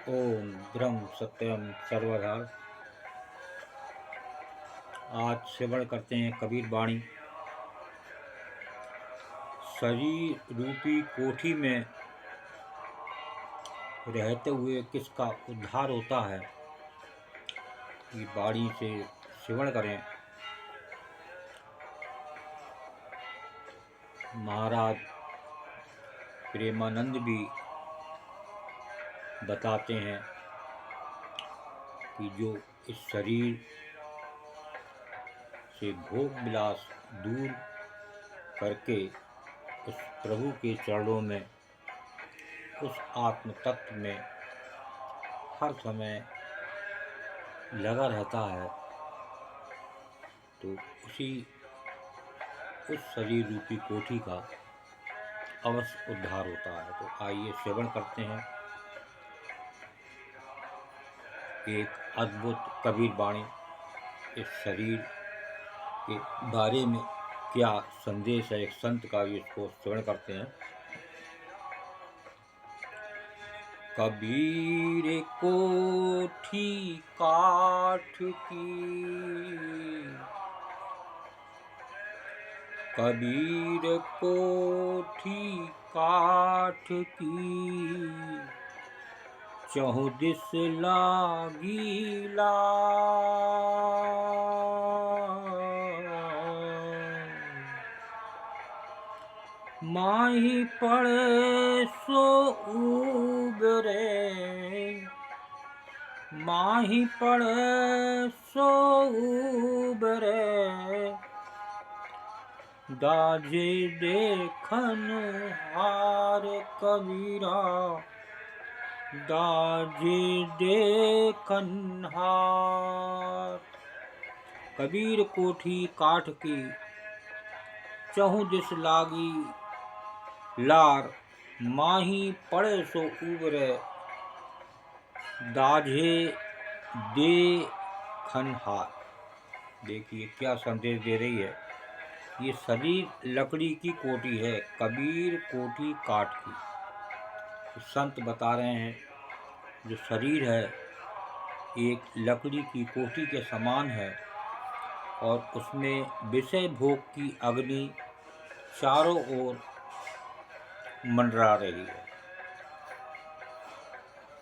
ओम ब्रह्म सत्यम सर्वधा। आज श्रवण करते हैं कबीर वाणी। शरीर रूपी कोठी में रहते हुए किसका उद्धार होता है, ये वाणी से श्रवण करें। महाराज प्रेमानंद भी बताते हैं कि जो इस शरीर से भोग विलास दूर करके उस प्रभु के चरणों में, उस आत्म तत्व में हर समय लगा रहता है, तो उस शरीर रूपी कोठी का अवश्य उद्धार होता है। तो आइए श्रवण करते हैं एक अद्भुत कबीर वाणी। इस शरीर के बारे में क्या संदेश है, एक संत का भी इसको श्रवण करते हैं। कबीर कोठी काठ की, कबीर कोठी काठ की, चहुदिस लागीला, माही पड़े सो उबरे, माही पड़े सो उबरे, दाजे देखन हार कबीरा, दाजे देखन हार। कबीर कोठी काठ की, चहु दिस लागी लार, माही पड़े सो उबरे, दाझे दे खनहार। देखिए क्या संदेश दे रही है। ये शरीर लकड़ी की कोठी है, कबीर कोठी काठ की। तो संत बता रहे हैं जो शरीर है एक लकड़ी की कोठी के समान है और उसमें विषय भोग की अग्नि चारों ओर मंडरा रही है,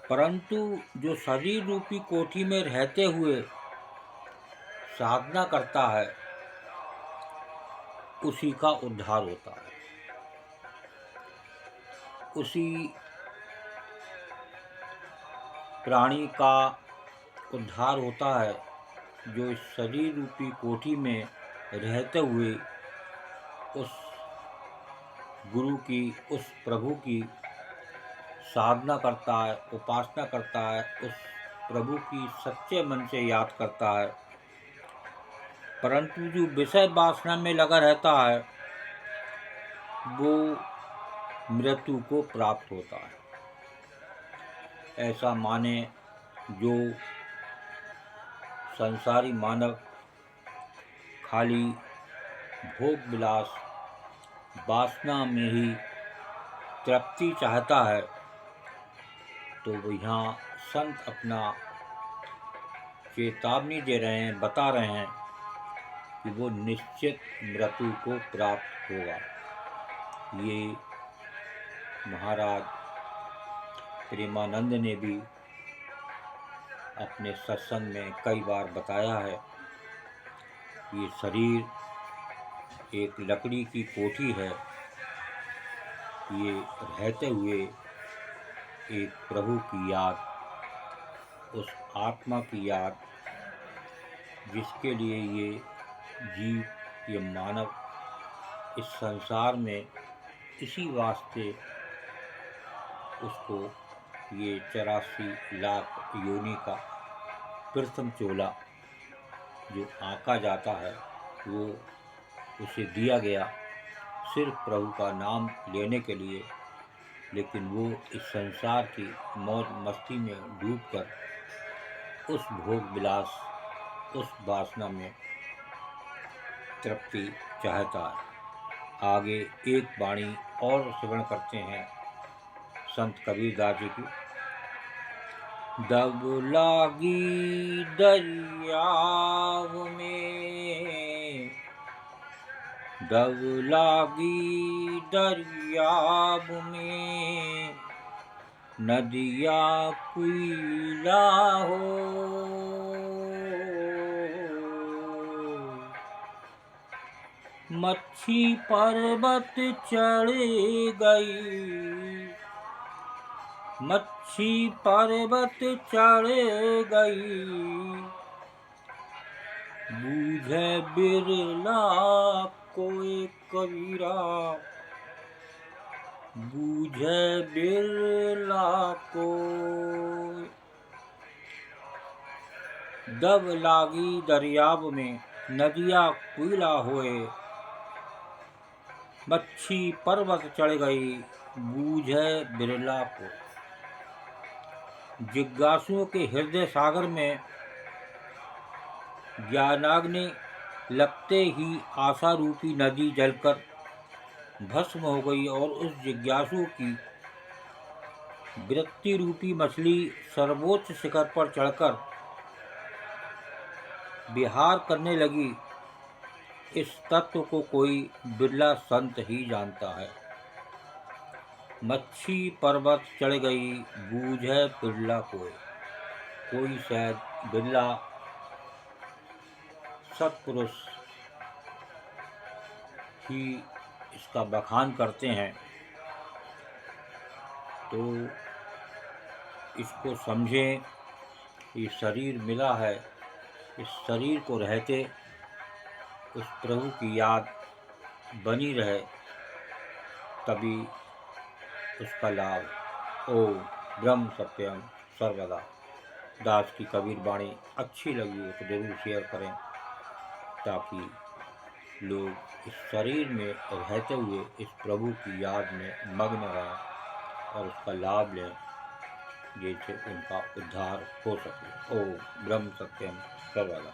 परंतु जो शरीर रूपी कोठी में रहते हुए साधना करता है उसी का उद्धार होता है। उसी प्राणी का उद्धार होता है जो इस शरीर रूपी कोठी में रहते हुए उस गुरु की, उस प्रभु की साधना करता है, उपासना करता है, उस प्रभु की सच्चे मन से याद करता है, परंतु जो विषय वासना में लगा रहता है वो मृत्यु को प्राप्त होता है। ऐसा माने जो संसारी मानव खाली भोग विलास वासना में ही तृप्ति चाहता है, तो वो यहाँ संत अपना चेतावनी दे रहे हैं, बता रहे हैं कि वो निश्चित मृत्यु को प्राप्त होगा। ये महाराज प्रेमानंद ने भी अपने सत्संग में कई बार बताया है। ये शरीर एक लकड़ी की कोठी है, ये रहते हुए एक प्रभु की याद, उस आत्मा की याद जिसके लिए ये जीव, ये मानव इस संसार में इसी वास्ते उसको ये 84 लाख योनि का प्रथम चोला जो आंका जाता है वो उसे दिया गया सिर्फ प्रभु का नाम लेने के लिए, लेकिन वो इस संसार की मौज मस्ती में डूबकर उस भोग विलास, उस वासना में तृप्ति चाहता है। आगे एक वाणी और श्रवण करते हैं संत कबीरदास जी की। दब लागी दरियाव में, दब लागी दरियाव में, नदिया कुइला हो। मच्छी पर्वत चढ़ गई, मच्छी पर्वत चढ़ गई, बूझे बिरला कोई कबीरा, बूझे बिरला को। दब लागी दरियाव में, नदिया कुइला होए, मच्छी पर्वत चढ़ गई, बूझे बिरला को। जिज्ञासुओं के हृदय सागर में ज्ञानाग्नि लगते ही आशा रूपी नदी जलकर भस्म हो गई और उस जिज्ञासु की वृत्ति रूपी मछली सर्वोच्च शिखर पर चढ़कर विहार करने लगी। इस तत्व को कोई बिरला संत ही जानता है। मच्छी पर्वत चढ़ गई, बूझे बिरला कोई शायद बिरला सत्पुरुष ही इसका बखान करते हैं। तो इसको समझें, ये शरीर मिला है, इस शरीर को रहते उस प्रभु की याद बनी रहे, तभी उसका लाभ। ओम ब्रह्म सत्यम सर्वदा। दास की कबीर वाणी अच्छी लगी हो तो ज़रूर शेयर करें, ताकि लोग इस शरीर में रहते हुए इस प्रभु की याद में मग्न रहें और उसका लाभ लें, जिससे उनका उद्धार हो सके। ओम ब्रह्म सत्यम सर्वदा।